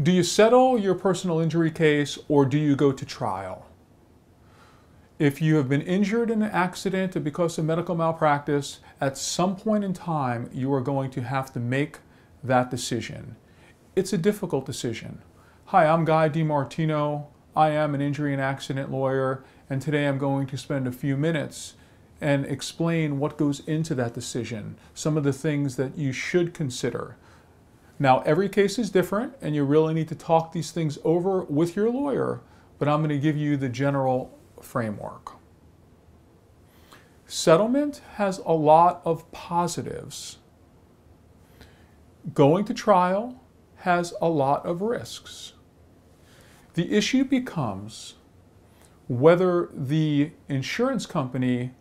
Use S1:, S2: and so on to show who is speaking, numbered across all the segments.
S1: Do you settle your personal injury case or do you go to trial? If you have been injured in an accident because of medical malpractice, at some point in time, you are going to have to make that decision. It's a difficult decision. Hi, I'm Guy DiMartino. I am an injury and accident lawyer, and today I'm going to spend a few minutes and explain what goes into that decision, some of the things that you should consider. Now, every case is different, and you really need to talk these things over with your lawyer, but I'm going to give you the general framework. Settlement has a lot of positives. Going to trial has a lot of risks. The issue becomes whether the insurance company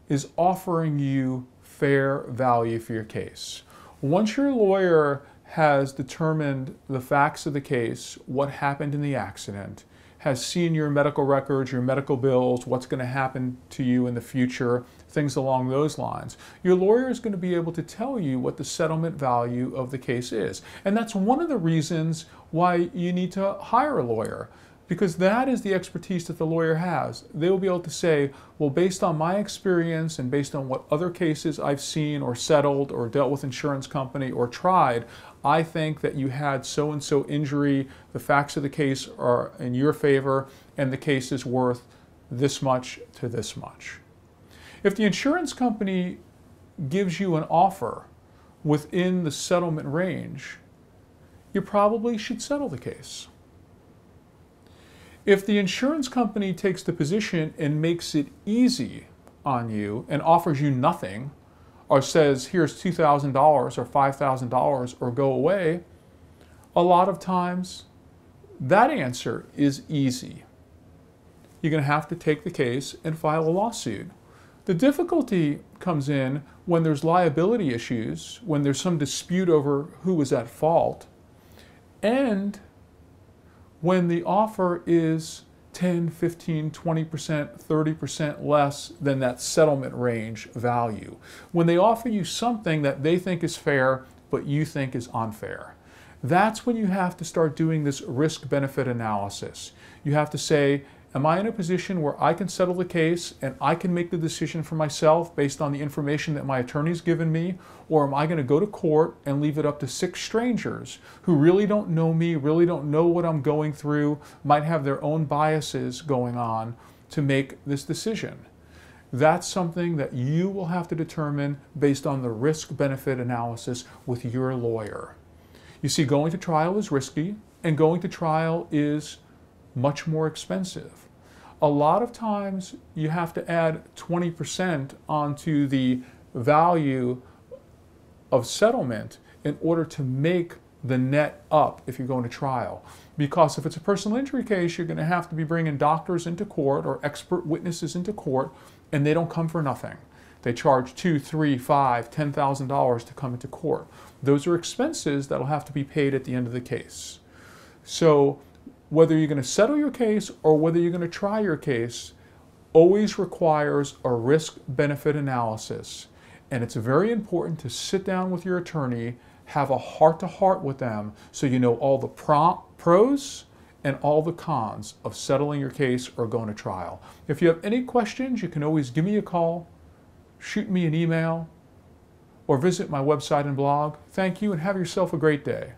S1: is offering you fair value for your case. Once your lawyer has determined the facts of the case, what happened in the accident, has seen your medical records, your medical bills, what's going to happen to you in the future, things along those lines, your lawyer is going to be able to tell you what the settlement value of the case is. And that's one of the reasons why you need to hire a lawyer, because that is the expertise that the lawyer has. They will be able to say, well, based on my experience and based on what other cases I've seen or settled or dealt with insurance company or tried, I think that you had so-and-so injury, the facts of the case are in your favor, and the case is worth this much to this much. If the insurance company gives you an offer within the settlement range, you probably should settle the case. If the insurance company takes the position and makes it easy on you and offers you nothing, or says, here's $2,000 or $5,000 or go away, a lot of times that answer is easy. You're going to have to take the case and file a lawsuit. The difficulty comes in when there's liability issues, when there's some dispute over who was at fault, and when the offer is 10, 15, 20%, 30% less than that settlement range value. When they offer you something that they think is fair, but you think is unfair. That's when you have to start doing this risk-benefit analysis. You have to say, am I in a position where I can settle the case and I can make the decision for myself based on the information that my attorney's given me? Or am I going to go to court and leave it up to 6 strangers who really don't know me, really don't know what I'm going through, might have their own biases going on to make this decision? That's something that you will have to determine based on the risk-benefit analysis with your lawyer. You see, going to trial is risky, and going to trial is much more expensive. A lot of times you have to add 20% onto the value of settlement in order to make the net up if you're going to trial. Because if it's a personal injury case, you're going to have to be bringing doctors into court or expert witnesses into court, and they don't come for nothing. They charge $2,000, $3,000, $5,000, $10,000 to come into court. Those are expenses that'll have to be paid at the end of the case. So whether you're going to settle your case or whether you're going to try your case always requires a risk-benefit analysis. And it's very important to sit down with your attorney, have a heart-to-heart with them so you know all the pros and all the cons of settling your case or going to trial. If you have any questions, you can always give me a call, shoot me an email, or visit my website and blog. Thank you and have yourself a great day.